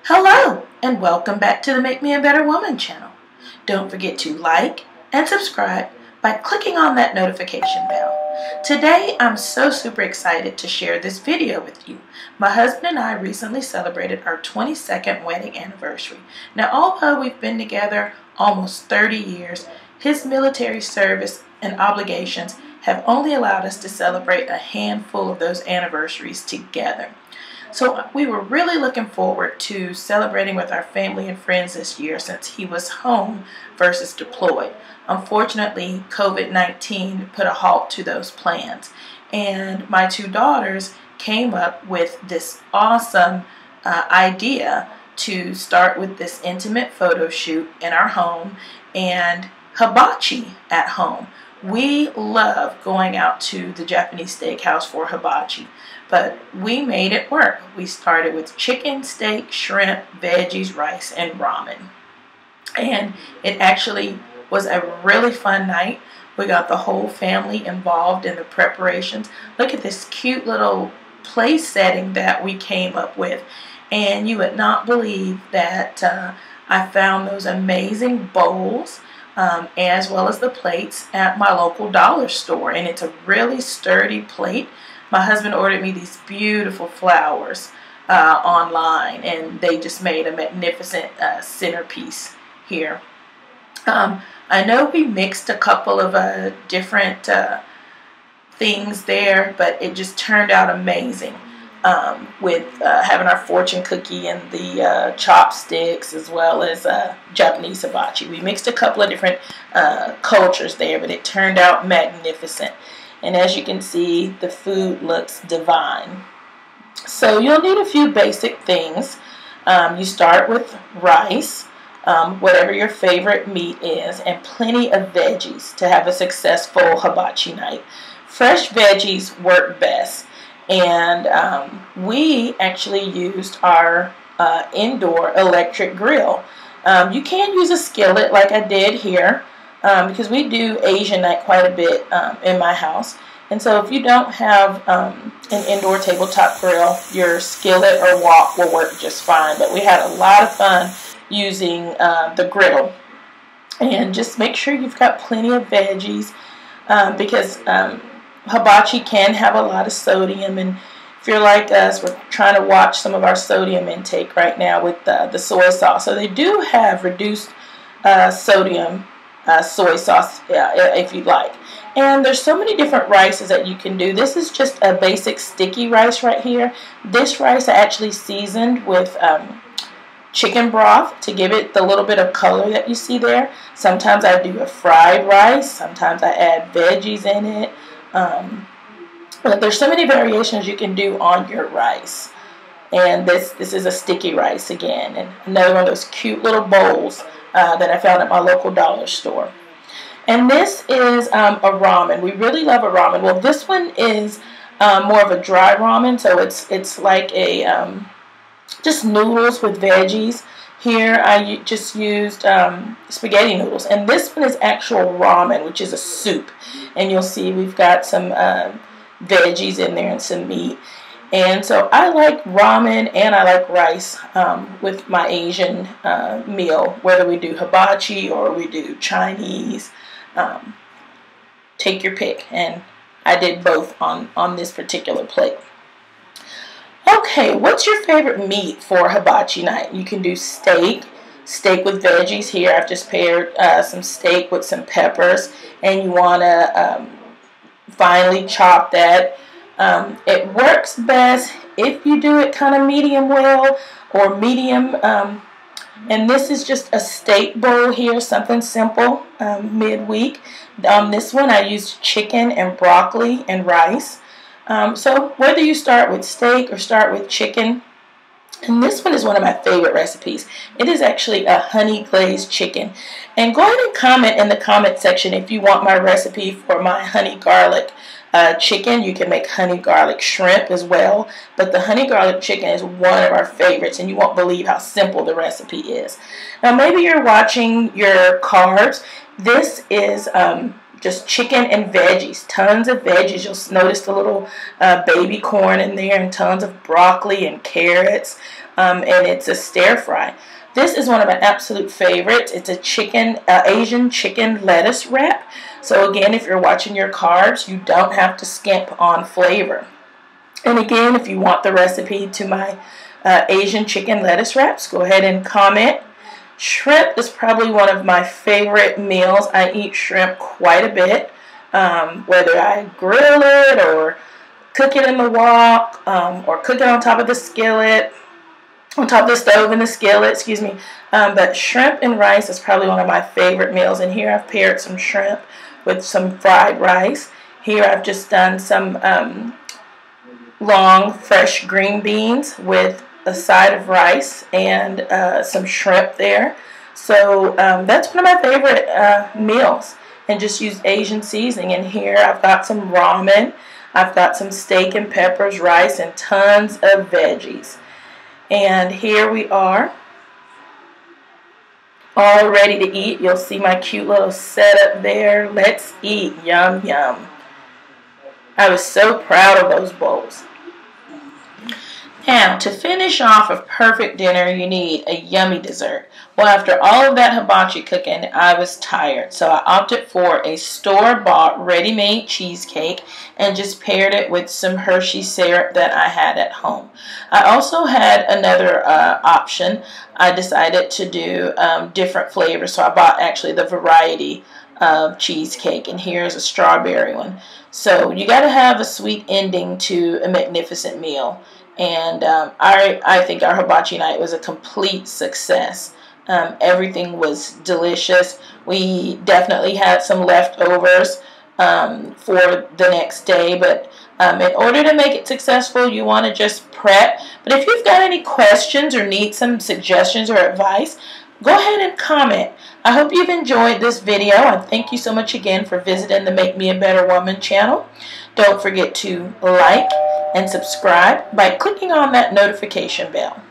Hello, and welcome back to the Make Me a Better Woman channel. Don't forget to like and subscribe by clicking on that notification bell. Today, I'm so super excited to share this video with you. My husband and I recently celebrated our 22nd wedding anniversary. Now, although we've been together almost 30 years, his military service and obligations have only allowed us to celebrate a handful of those anniversaries together. So we were really looking forward to celebrating with our family and friends this year since he was home versus deployed. Unfortunately, COVID-19 put a halt to those plans, and my two daughters came up with this awesome idea to start with this intimate photo shoot in our home and hibachi at home. We love going out to the Japanese steakhouse for hibachi, but we made it work. We started with chicken, steak, shrimp, veggies, rice, and ramen. And it actually was a really fun night. We got the whole family involved in the preparations. Look at this cute little place setting that we came up with. And you would not believe that I found those amazing bowls as well as the plates at my local dollar store. And it's a really sturdy plate. My husband ordered me these beautiful flowers online, and they just made a magnificent centerpiece here. I know we mixed a couple of different things there, but it just turned out amazing with having our fortune cookie and the chopsticks as well as Japanese hibachi. We mixed a couple of different cultures there, but it turned out magnificent. And as you can see, the food looks divine. So you'll need a few basic things. You start with rice, whatever your favorite meat is, and plenty of veggies to have a successful hibachi night. Fresh veggies work best. And we actually used our indoor electric grill. You can use a skillet like I did here. Because we do Asian night quite a bit in my house. And so if you don't have an indoor tabletop grill, your skillet or wok will work just fine. But we had a lot of fun using the griddle. And just make sure you've got plenty of veggies because hibachi can have a lot of sodium. And if you're like us, we're trying to watch some of our sodium intake right now with the soy sauce. So they do have reduced sodium soy sauce if you'd like. And there's so many different rices that you can do. This is just a basic sticky rice right here. This rice I actually seasoned with chicken broth to give it the little bit of color that you see there. Sometimes I do a fried rice. Sometimes I add veggies in it. But there's so many variations you can do on your rice. And this is a sticky rice again. And another one of those cute little bowls that I found at my local dollar store. And this is a ramen. We really love a ramen. Well, this one is more of a dry ramen, so it's like a just noodles with veggies. Here I just used spaghetti noodles, and this one is actual ramen, which is a soup. And you'll see we've got some veggies in there and some meat. And so I like ramen and I like rice with my Asian meal, whether we do hibachi or we do Chinese. Take your pick. And I did both on this particular plate. Okay, what's your favorite meat for hibachi night? You can do steak with veggies. Here I've just paired some steak with some peppers, and you want to finely chop that. It works best if you do it kind of medium well or medium. And this is just a steak bowl here, something simple midweek. On this one I used chicken and broccoli and rice. So whether you start with steak or start with chicken, and this one is one of my favorite recipes. It is actually a honey glazed chicken. And go ahead and comment in the comment section if you want my recipe for my honey garlic chicken. You can make honey garlic shrimp as well. But the honey garlic chicken is one of our favorites, and you won't believe how simple the recipe is. Now maybe you're watching your carbs. This is just chicken and veggies, tons of veggies. You'll notice the little baby corn in there and tons of broccoli and carrots. and it's a stir fry. This is one of my absolute favorites. It's a Asian chicken lettuce wrap. So again, if you're watching your carbs, you don't have to skimp on flavor. And again, if you want the recipe to my Asian chicken lettuce wraps, go ahead and comment. Shrimp is probably one of my favorite meals. I eat shrimp quite a bit, whether I grill it or cook it in the wok, or cook it on top of the skillet, on top of the stove in the skillet, excuse me. But shrimp and rice is probably one of my favorite meals. And here I've paired some shrimp with some fried rice. Here I've just done some long fresh green beans with a side of rice and some shrimp there. So that's one of my favorite meals, and just use Asian seasoning. And here I've got some ramen, I've got some steak and peppers, rice, and tons of veggies. And here we are, all ready to eat. You'll see my cute little setup there. Let's eat. Yum, yum. I was so proud of those bowls. Now, to finish off a perfect dinner, you need a yummy dessert. Well, after all of that hibachi cooking, I was tired, so I opted for a store-bought ready-made cheesecake and just paired it with some Hershey syrup that I had at home. I also had another option. I decided to do different flavors, so I bought actually the variety of cheesecake, and here's a strawberry one. So you got to have a sweet ending to a magnificent meal. And I think our hibachi night was a complete success. Everything was delicious. We definitely had some leftovers for the next day, but in order to make it successful, you want to just prep. But if you've got any questions or need some suggestions or advice, go ahead and comment. I hope you've enjoyed this video, and thank you so much again for visiting the Make Me a Better Woman channel. Don't forget to like and subscribe by clicking on that notification bell.